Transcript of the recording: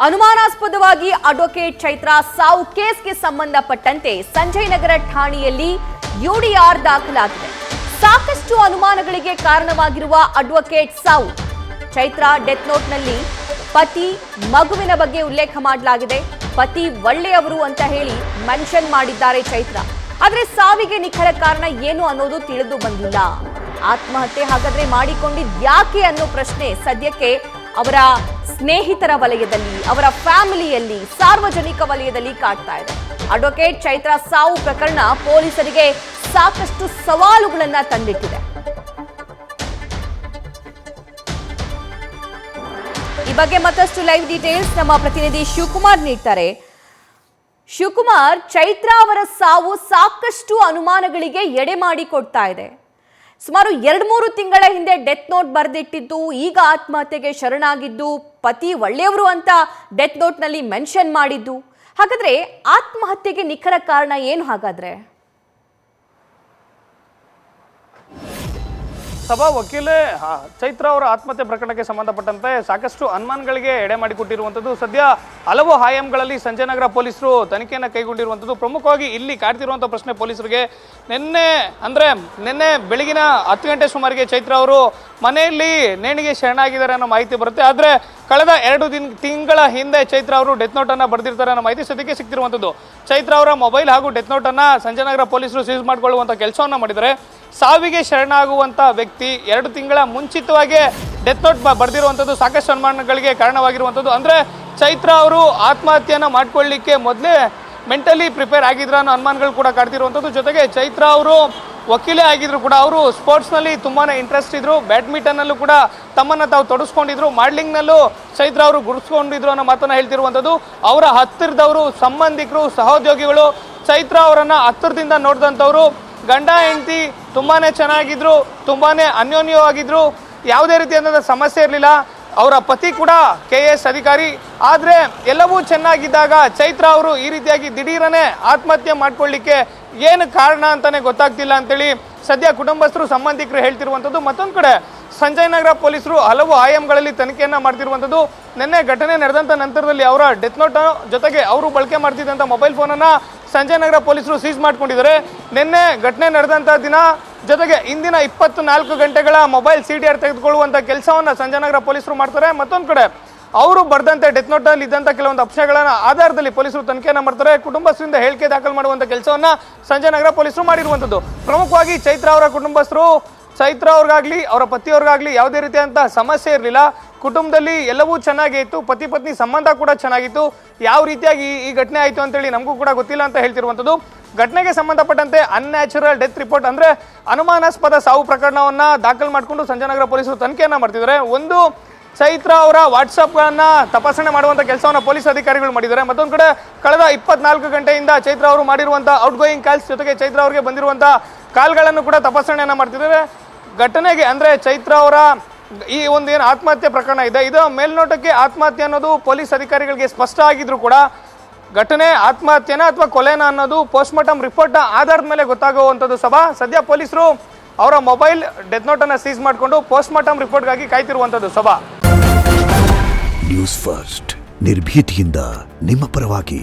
ಅನುಮಾನಾಸ್ಪದವಾಗಿ advocate Chaitra ಸಾವು ಕೇಸ್ಗೆ ಸಂಬಂಧಪಟ್ಟಂತೆ ಸಂಜಯ್ ನಗರ ಠಾಣೆಯಲ್ಲಿ ಯುಡಿಆರ್ ದಾಖಲಾಗಿದೆ. ಸಾಕಷ್ಟು ಅನುಮಾನಗಳಿಗೆ ಕಾರಣವಾಗಿರುವ ಅಡ್ವೊಕೇಟ್ ಸಾವು. ಚೈತ್ರಾ ಡೆತ್ ನೋಟ್ನಲ್ಲಿ ಪತಿ, ಮಗುವಿನ ಬಗ್ಗೆ ಉಲ್ಲೇಖ ಮಾಡಲಾಗಿದೆ. ಪತಿ ಒಳ್ಳೆಯವರು ಅಂತ ಹೇಳಿ ಮೆನ್ಷನ್ ಮಾಡಿದ್ದಾರೆ ಚೈತ್ರಾ. ಆದರೆ ಸಾವಿಗೆ ನಿಖರ ಕಾರಣ ಏನು ಅನ್ನೋದು ತಿಳಿದು ಬಂದಿಲ್ಲ. ಆತ್ಮಹತ್ಯೆ ಹಾಗಾದ್ರೆ ಮಾಡಿಕೊಂಡಿದ್ಯಾಕೆ ಅನ್ನೋ ಪ್ರಶ್ನೆ ಸದ್ಯಕ್ಕೆ ಅವರ ಸ್ನೇಹಿತರ ವಲಯದಲ್ಲಿ, ಅವರ ಫ್ಯಾಮಿಲಿಯಲ್ಲಿ, ಸಾರ್ವಜನಿಕ ವಲಯದಲ್ಲಿ ಕಾಡ್ತಾ ಇದೆ. ಅಡ್ವೊಕೇಟ್ ಚೈತ್ರಾ ಸಾವು ಪ್ರಕರಣ ಪೊಲೀಸರಿಗೆ ಸಾಕಷ್ಟು ಸವಾಲುಗಳನ್ನ ತಂದಿಟ್ಟಿದೆ. ಈ ಬಗ್ಗೆ ಮತ್ತಷ್ಟು ಲೈವ್ ಡೀಟೇಲ್ಸ್ ನಮ್ಮ ಪ್ರತಿನಿಧಿ ಶಿವಕುಮಾರ್ ನೀಡ್ತಾರೆ. ಶಿವಕುಮಾರ್, ಚೈತ್ರಾ ಅವರ ಸಾವು ಸಾಕಷ್ಟು ಅನುಮಾನಗಳಿಗೆ ಎಡೆ ಮಾಡಿಕೊಡ್ತಾ ಇದೆ. ಸುಮಾರು 2-3 ತಿಂಗಳ ಹಿಂದೆ ಡೆತ್ ನೋಟ್ ಬರೆದಿಟ್ಟಿದ್ದು, ಈಗ ಆತ್ಮಹತ್ಯೆಗೆ ಶರಣಾಗಿದ್ದು, ಪತಿ ಒಳ್ಳೆಯವರು ಅಂತ ಡೆತ್ ನೋಟ್ನಲ್ಲಿ ಮೆನ್ಷನ್ ಮಾಡಿದ್ದು. ಹಾಗಾದ್ರೆ ಆತ್ಮಹತ್ಯೆಗೆ ನಿಖರ ಕಾರಣ ಏನು ಹಾಗಾದ್ರೆ? ಸಭಾ ವಕೀಲೆ ಚೈತ್ರಾ ಅವರ ಆತ್ಮಹತ್ಯೆ ಪ್ರಕರಣಕ್ಕೆ ಸಂಬಂಧಪಟ್ಟಂತೆ ಸಾಕಷ್ಟು ಅನುಮಾನಗಳಿಗೆ ಎಡೆ ಮಾಡಿಕೊಟ್ಟಿರುವಂಥದ್ದು. ಸದ್ಯ ಹಲವು ಆಯಾಮಗಳಲ್ಲಿ ಸಂಜಯ್ ನಗರ ಪೊಲೀಸರು ತನಿಖೆಯನ್ನು ಕೈಗೊಂಡಿರುವಂಥದ್ದು. ಪ್ರಮುಖವಾಗಿ ಇಲ್ಲಿ ಕಾಡ್ತಿರುವಂಥ ಪ್ರಶ್ನೆ ಪೊಲೀಸರಿಗೆ, ನಿನ್ನೆ ಬೆಳಗಿನ 10 ಗಂಟೆ ಸುಮಾರಿಗೆ ಚೈತ್ರಾ ಅವರು ಮನೆಯಲ್ಲಿ ನೇಣಿಗೆ ಶರಣಾಗಿದ್ದಾರೆ ಅನ್ನೋ ಮಾಹಿತಿ ಬರುತ್ತೆ. ಆದರೆ ಕಳೆದ 2 ತಿಂಗಳ ಹಿಂದೆ ಚೈತ್ರಾ ಅವರು ಡೆತ್ ನೋಟನ್ನು ಬರೆದಿರ್ತಾರೆ ಅನ್ನೋ ಮಾಹಿತಿ ಸದ್ಯಕ್ಕೆ ಸಿಗ್ತಿರುವಂಥದ್ದು. ಚೈತ್ರಾ ಅವರ ಮೊಬೈಲ್ ಹಾಗೂ ಡೆತ್ ನೋಟನ್ನು ಸಂಜಯ್ ನಗರ ಪೊಲೀಸರು ಸೀಸ್ ಮಾಡಿಕೊಳ್ಳುವಂಥ ಕೆಲಸವನ್ನು ಮಾಡಿದ್ದಾರೆ. ಸಾವಿಗೆ ಶರಣಾಗುವಂಥ ವ್ಯಕ್ತಿ 2 ತಿಂಗಳ ಮುಂಚಿತವಾಗಿ ಡೆತ್ ನೋಟ್ ಬರೆದಿರುವಂಥದ್ದು ಸಾಕಷ್ಟು ಅನುಮಾನಗಳಿಗೆ ಕಾರಣವಾಗಿರುವಂಥದ್ದು. ಅಂದರೆ ಚೈತ್ರಾ ಅವರು ಆತ್ಮಹತ್ಯೆಯನ್ನು ಮಾಡ್ಕೊಳ್ಳಿಕ್ಕೆ ಮೊದಲೇ ಮೆಂಟಲಿ ಪ್ರಿಪೇರ್ ಆಗಿದ್ರ ಅನ್ನೋ ಅನುಮಾನಗಳು ಕೂಡ ಕಾಡ್ತಿರುವಂಥದ್ದು. ಜೊತೆಗೆ ಚೈತ್ರಾ ಅವರು ವಕೀಲೆ ಆಗಿದ್ರು ಕೂಡ ಅವರು ಸ್ಪೋರ್ಟ್ಸ್ನಲ್ಲಿ ತುಂಬಾ ಇಂಟ್ರೆಸ್ಟ್ ಇದ್ರು. ಬ್ಯಾಡ್ಮಿಂಟನ್ನಲ್ಲೂ ಕೂಡ ತಮ್ಮನ್ನು ತಾವು ತೊಡಸ್ಕೊಂಡಿದ್ರು. ಮಾಡ್ಲಿಂಗ್ನಲ್ಲೂ ಚೈತ್ರಾ ಅವರು ಗುರುಸ್ಕೊಂಡಿದ್ರು ಅನ್ನೋ ಮಾತನ್ನು ಹೇಳ್ತಿರುವಂಥದ್ದು. ಅವರ ಹತ್ತಿರದವರು, ಸಂಬಂಧಿಕರು, ಸಹೋದ್ಯೋಗಿಗಳು ಚೈತ್ರಾ ಅವರನ್ನು ಹತ್ತಿರದಿಂದ ನೋಡಿದಂಥವ್ರು. ಗಂಡ ಹೆಂಡತಿ ತುಂಬಾ ಚೆನ್ನಾಗಿದ್ರು, ತುಂಬಾ ಅನ್ಯೋನ್ಯವಾಗಿದ್ರು, ಯಾವುದೇ ರೀತಿಯಾದ ಸಮಸ್ಯೆ ಇರಲಿಲ್ಲ. ಅವರ ಪತಿ ಕೂಡ KS ಅಧಿಕಾರಿ. ಆದರೆ ಎಲ್ಲವೂ ಚೆನ್ನಾಗಿದ್ದಾಗ ಚೈತ್ರಾ ಅವರು ಈ ರೀತಿಯಾಗಿ ದಿಢೀರನೆ ಆತ್ಮಹತ್ಯೆ ಮಾಡ್ಕೊಳ್ಳಿಕ್ಕೆ ಏನು ಕಾರಣ ಅಂತಾನೆ ಗೊತ್ತಾಗ್ತಿಲ್ಲ ಅಂತೇಳಿ ಸದ್ಯ ಕುಟುಂಬಸ್ಥರು, ಸಂಬಂಧಿಕರು ಹೇಳ್ತಿರುವಂಥದ್ದು. ಮತ್ತೊಂದು ಕಡೆ ಸಂಜಯ್ ನಗರ ಪೊಲೀಸರು ಹಲವು ಆಯಾಮಗಳಲ್ಲಿ ತನಿಖೆಯನ್ನು ಮಾಡ್ತಿರುವಂಥದ್ದು. ನಿನ್ನೆ ಘಟನೆ ನಡೆದಂಥ ನಂತರದಲ್ಲಿ ಅವರ ಡೆತ್ ನೋಟ್ ಜೊತೆಗೆ ಅವರು ಬಳಕೆ ಮಾಡ್ತಿದ್ದಂಥ ಮೊಬೈಲ್ ಫೋನನ್ನು ಸಂಜಯ್ ನಗರ ಪೊಲೀಸರು ಸೀಸ್ ಮಾಡ್ಕೊಂಡಿದ್ದಾರೆ. ನಿನ್ನೆ ಘಟನೆ ನಡೆದಂಥ ದಿನ ಜೊತೆಗೆ ಇಂದಿನ 24 ಗಂಟೆಗಳ ಮೊಬೈಲ್ CDR ತೆಗೆದುಕೊಳ್ಳುವಂಥ ಕೆಲಸವನ್ನು ಸಂಜಯ್ ನಗರ ಪೊಲೀಸರು ಮಾಡ್ತಾರೆ. ಮತ್ತೊಂದು ಕಡೆ ಅವರು ಬರೆದಂತೆ ಡೆತ್ ನೋಟಲ್ಲಿ ಇದ್ದಂಥ ಕೆಲವೊಂದು ಅಂಶಗಳ ಆಧಾರದಲ್ಲಿ ಪೊಲೀಸರು ತನಿಖೆಯನ್ನು ಮಾಡ್ತಾರೆ. ಕುಟುಂಬಸ್ಥರಿಂದ ಹೇಳಿಕೆ ದಾಖಲು ಮಾಡುವಂಥ ಕೆಲಸವನ್ನು ಸಂಜಯ್ ನಗರ ಪೊಲೀಸರು ಮಾಡಿರುವಂಥದ್ದು. ಪ್ರಮುಖವಾಗಿ ಚೈತ್ರಾ ಅವರ ಕುಟುಂಬಸ್ಥರು, ಚೈತ್ರಾ ಅವ್ರಿಗಾಗಲಿ ಅವರ ಪತಿಯವ್ರಿಗಾಗಲಿ ಯಾವುದೇ ರೀತಿಯಾದಂಥ ಸಮಸ್ಯೆ ಇರಲಿಲ್ಲ. ಕುಟುಂಬದಲ್ಲಿ ಎಲ್ಲವೂ ಚೆನ್ನಾಗೇ ಇತ್ತು. ಪತಿ ಪತ್ನಿ ಸಂಬಂಧ ಕೂಡ ಚೆನ್ನಾಗಿತ್ತು. ಯಾವ ರೀತಿಯಾಗಿ ಈ ಘಟನೆ ಆಯಿತು ಅಂತೇಳಿ ನಮಗೂ ಕೂಡ ಗೊತ್ತಿಲ್ಲ ಅಂತ ಹೇಳ್ತಿರುವಂಥದ್ದು. ಘಟನೆಗೆ ಸಂಬಂಧಪಟ್ಟಂತೆ ಅನ್ಯಾಚುರಲ್ ಡೆತ್ ರಿಪೋರ್ಟ್ ಅಂದರೆ ಅನುಮಾನಾಸ್ಪದ ಸಾವು ಪ್ರಕರಣವನ್ನು ದಾಖಲು ಮಾಡಿಕೊಂಡು ಸಂಜಯ್ ನಗರ ಪೊಲೀಸರು ತನಿಖೆಯನ್ನು ಮಾಡ್ತಿದ್ದಾರೆ. ಒಂದು, ಚೈತ್ರಾ ಅವರ ವಾಟ್ಸಪ್ಗಳನ್ನು ತಪಾಸಣೆ ಮಾಡುವಂಥ ಕೆಲಸವನ್ನು ಪೊಲೀಸ್ ಅಧಿಕಾರಿಗಳು ಮಾಡಿದ್ದಾರೆ. ಮತ್ತೊಂದು ಕಡೆ ಕಳೆದ 24 ಗಂಟೆಯಿಂದ ಚೈತ್ರಾ ಅವರು ಮಾಡಿರುವಂಥ ಔಟ್ಗೋಯಿಂಗ್ ಕಾಲ್ಸ್ ಜೊತೆಗೆ ಚೈತ್ರಾ ಅವರಿಗೆ ಬಂದಿರುವಂಥ ಕಾಲ್ಗಳನ್ನು ಕೂಡ ತಪಾಸಣೆಯನ್ನು ಮಾಡ್ತಿದ್ದಾರೆ. ಘಟನೆಗೆ ಅಂದರೆ ಚೈತ್ರಾ ಅವರ ಈ ಒಂದು ಏನು ಆತ್ಮಹತ್ಯೆ ಪ್ರಕರಣ ಇದೆ, ಇದು ಮೇಲ್ನೋಟಕ್ಕೆ ಆತ್ಮಹತ್ಯೆ ಅನ್ನೋದು ಪೊಲೀಸ್ ಅಧಿಕಾರಿಗಳಿಗೆ ಸ್ಪಷ್ಟ ಆಗಿದ್ರು ಕೂಡ ಘಟನೆ ಆತ್ಮಹತ್ಯೆನ ಅಥವಾ ಕೊಲೆನ ಅನ್ನೋದು ಪೋಸ್ಟ್ಮಾರ್ಟಮ್ ರಿಪೋರ್ಟ್ನ ಆಧಾರದ ಮೇಲೆ ಗೊತ್ತಾಗುವಂಥದ್ದು. ಸದ್ಯ ಪೊಲೀಸರು ಅವರ ಮೊಬೈಲ್ ಡೆತ್ ನೋಟನ್ನು ಸೀಸ್ ಮಾಡಿಕೊಂಡು ಪೋಸ್ಟ್ಮಾರ್ಟಮ್ ರಿಪೋರ್ಟ್ಗಾಗಿ ಕಾಯ್ತಿರುವಂಥದ್ದು. ನ್ಯೂಸ್ ಫಸ್ಟ್, ನಿರ್ಭೀತಿಯಿಂದ ನಿಮ್ಮ ಪರವಾಗಿ.